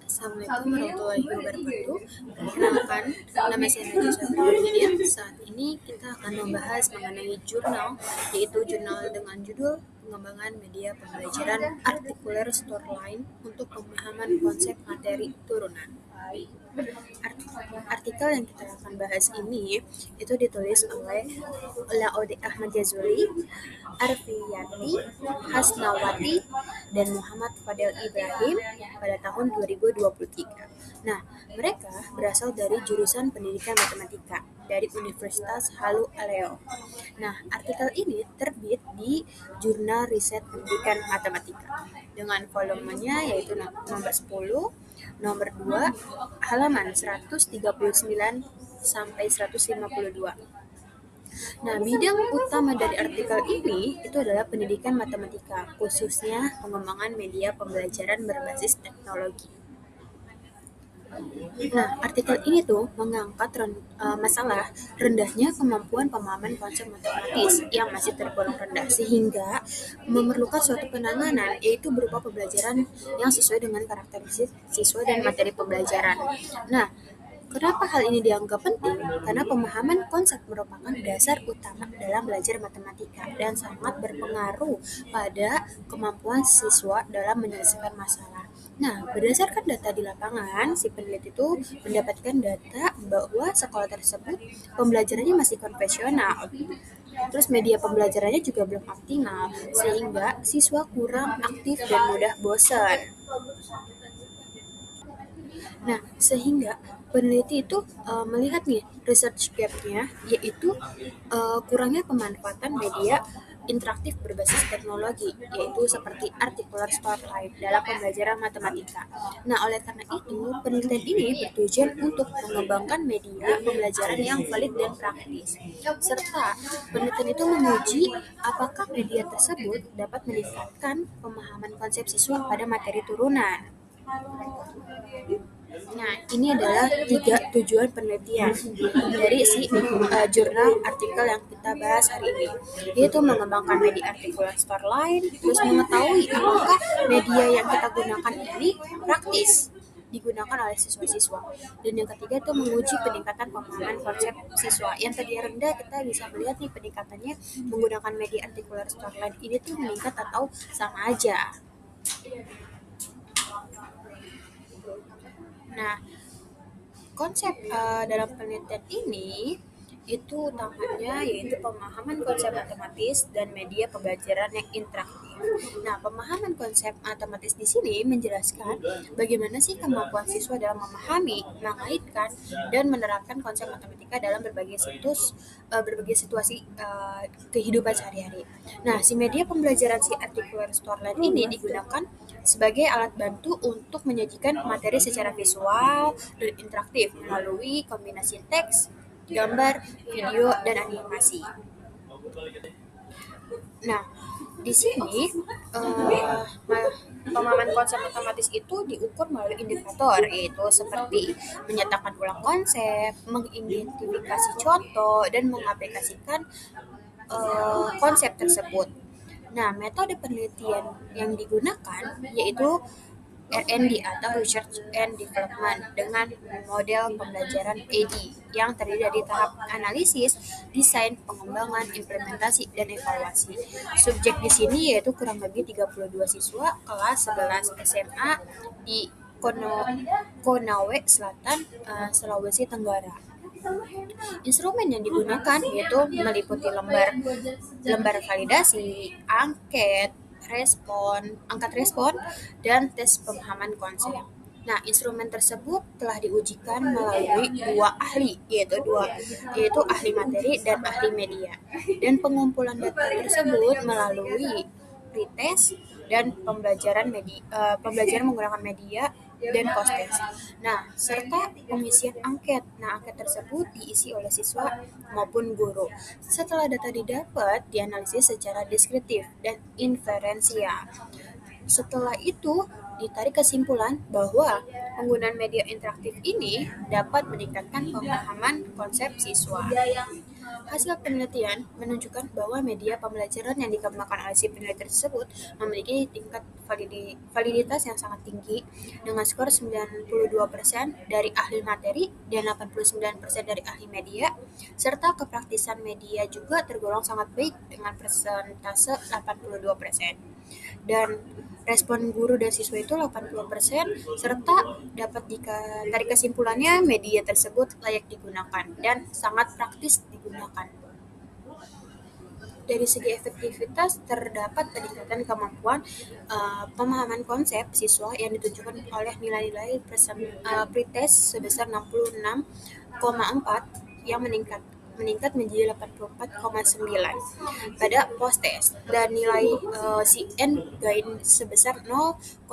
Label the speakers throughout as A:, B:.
A: Assalamualaikum warahmatullahi wabarakatuh. Perkenalkan, nama saya Najwa Safriya. Saat ini kita akan membahas mengenai jurnal, yaitu jurnal dengan judul Pengembangan Media Pembelajaran Artikuler Storyline untuk Pemahaman Konsep Materi Turunan. Artikel yang kita akan bahas ini itu ditulis oleh Laode Ahmad Jazuli, Arfiyanti, Hasnawati, dan Muhammad Fadel Ibrahim pada tahun 2023. Nah, mereka berasal dari jurusan Pendidikan Matematika dari Universitas Halu Oleo. Nah, artikel ini terbit di Jurnal Riset Pendidikan Matematika dengan volumenya yaitu nomor 10, nomor 2, halaman 139 sampai 152. Nah, bidang utama dari artikel ini itu adalah pendidikan matematika, khususnya pengembangan media pembelajaran berbasis teknologi. Nah, artikel ini tuh mengangkat masalah rendahnya kemampuan pemahaman konsep matematis yang masih tergolong rendah sehingga memerlukan suatu penanganan yaitu berupa pembelajaran yang sesuai dengan karakteristik siswa dan materi pembelajaran. Nah, kenapa hal ini dianggap penting? Karena pemahaman konsep merupakan dasar utama dalam belajar matematika dan sangat berpengaruh pada kemampuan siswa dalam menyelesaikan masalah. Nah, berdasarkan data di lapangan, si peneliti itu mendapatkan data bahwa sekolah tersebut pembelajarannya masih konvensional. Terus media pembelajarannya juga belum optimal, sehingga siswa kurang aktif dan mudah bosan. Nah, sehingga peneliti itu melihat nih research gap-nya, yaitu kurangnya pemanfaatan media interaktif berbasis teknologi, yaitu seperti artikular storyline dalam pembelajaran matematika. Nah, oleh karena itu, penelitian ini bertujuan untuk mengembangkan media pembelajaran yang valid dan praktis, serta penelitian itu menguji apakah media tersebut dapat meningkatkan pemahaman konsep siswa pada materi turunan. Nah, ini adalah 3 tujuan penelitian dari si jurnal artikel yang kita bahas hari ini, yaitu mengembangkan media artikular storyline, terus mengetahui apakah media yang kita gunakan ini praktis digunakan oleh siswa-siswa, dan yang ketiga itu menguji peningkatan pemahaman konsep siswa. Yang tadi rendah, kita bisa melihat nih peningkatannya menggunakan media artikular storyline ini tuh meningkat atau sama aja. Nah, konsep dalam penelitian ini itu utamanya yaitu pemahaman konsep matematis dan media pembelajaran yang interaktif. Nah, pemahaman konsep matematis di sini menjelaskan bagaimana sih kemampuan siswa dalam memahami, mengaitkan, dan menerapkan konsep matematika dalam berbagai situasi kehidupan sehari-hari. Nah, si media pembelajaran si articular storyline ini digunakan sebagai alat bantu untuk menyajikan materi secara visual dan interaktif melalui kombinasi teks, gambar, video, dan animasi. Nah, di sini pemahaman konsep matematis itu diukur melalui indikator, yaitu seperti menyatakan ulang konsep, mengidentifikasi contoh, dan mengaplikasikan konsep tersebut. Nah, metode penelitian yang digunakan yaitu R&D atau Research and Development dengan model pembelajaran AD yang terdiri dari tahap analisis, desain, pengembangan, implementasi, dan evaluasi. Subjek di sini yaitu kurang lebih 32 siswa kelas 11 SMA di Konawe Selatan, Sulawesi Tenggara. Instrumen yang digunakan yaitu meliputi lembar validasi, angkat respon, dan tes pemahaman konsep. Nah, instrumen tersebut telah diujikan melalui 2 ahli, yaitu ahli materi dan ahli media. Dan pengumpulan data tersebut melalui pretest dan pembelajaran menggunakan media dan post-test. Nah, serta pengisian angket. Nah, angket tersebut diisi oleh siswa maupun guru. Setelah data didapat, dianalisis secara deskriptif dan inferensial. Setelah itu, ditarik kesimpulan bahwa penggunaan media interaktif ini dapat meningkatkan pemahaman konsep siswa. Hasil penelitian menunjukkan bahwa media pembelajaran yang dikembangkan oleh si peneliti tersebut memiliki tingkat validitas yang sangat tinggi dengan skor 92% dari ahli materi dan 89% dari ahli media, serta kepraktisan media juga tergolong sangat baik dengan persentase 82%. Dan respon guru dan siswa itu 80%, serta dapat ditarik kesimpulannya media tersebut layak digunakan dan sangat praktis digunakan. Dari segi efektivitas terdapat peningkatan kemampuan pemahaman konsep siswa yang ditunjukkan oleh nilai-nilai pretest sebesar 66,4 yang meningkat menjadi 84,9 pada post test, dan nilai CN gain sebesar 0,548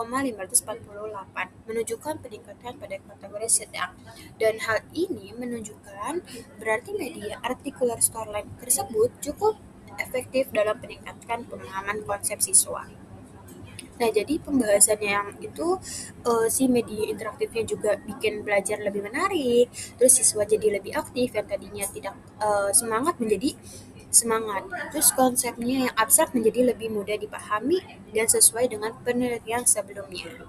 A: menunjukkan peningkatan pada kategori sedang. Dan hal ini menunjukkan berarti media articular storyline tersebut cukup efektif dalam meningkatkan pemahaman konsep siswa. Nah, jadi pembahasannya yang itu si media interaktifnya juga bikin belajar lebih menarik, terus siswa jadi lebih aktif yang tadinya tidak semangat menjadi semangat. Terus konsepnya yang abstrak menjadi lebih mudah dipahami dan sesuai dengan penelitian sebelumnya.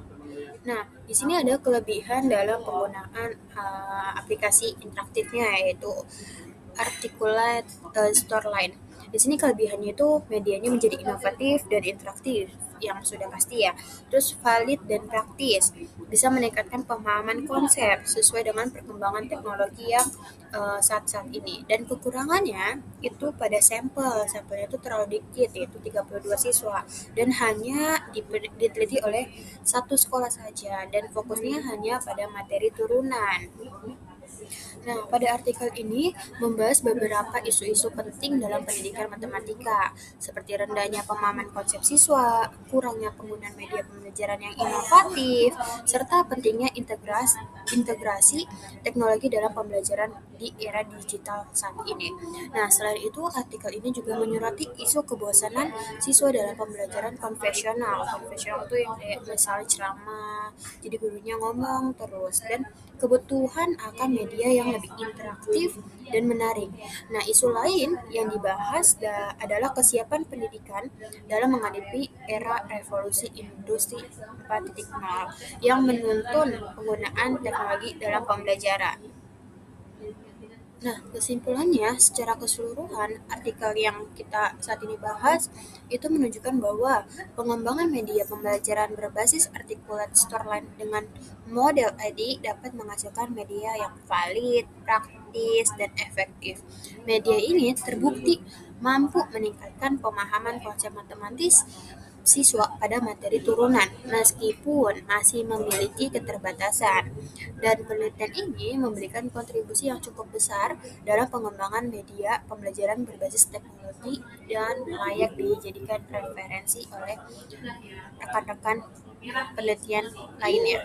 A: Nah, di sini ada kelebihan dalam penggunaan aplikasi interaktifnya, yaitu Articulate Storyline. Di sini kelebihannya itu medianya menjadi inovatif dan interaktif, yang sudah pasti ya. Terus valid dan praktis, bisa meningkatkan pemahaman konsep sesuai dengan perkembangan teknologi yang saat-saat ini. Dan kekurangannya itu pada sampelnya itu terlalu dikit, yaitu 32 siswa, dan hanya diteliti oleh satu sekolah saja, dan fokusnya hanya pada materi turunan. Nah, pada artikel ini membahas beberapa isu-isu penting dalam pendidikan matematika, seperti rendahnya pemahaman konsep siswa, kurangnya penggunaan media pembelajaran yang inovatif, serta pentingnya integrasi teknologi dalam pembelajaran di era digital saat ini. Nah, selain itu, artikel ini juga menyoroti isu kebosanan siswa dalam pembelajaran konvensional. Konvensional itu yang kayak misalnya ceramah, jadi gurunya ngomong terus, dan kebutuhan akan media yang lebih interaktif dan menarik. Nah, isu lain yang dibahas adalah kesiapan pendidikan dalam menghadapi era revolusi industri 4.0 yang menuntun penggunaan teknologi dalam pembelajaran. Nah, kesimpulannya, secara keseluruhan, artikel yang kita saat ini bahas itu menunjukkan bahwa pengembangan media pembelajaran berbasis articulate storyline dengan model ID dapat menghasilkan media yang valid, praktis, dan efektif. Media ini terbukti mampu meningkatkan pemahaman konsep matematis siswa pada materi turunan, meskipun masih memiliki keterbatasan. Dan penelitian ini memberikan kontribusi yang cukup besar dalam pengembangan media pembelajaran berbasis teknologi dan layak dijadikan referensi oleh rekan-rekan penelitian lainnya.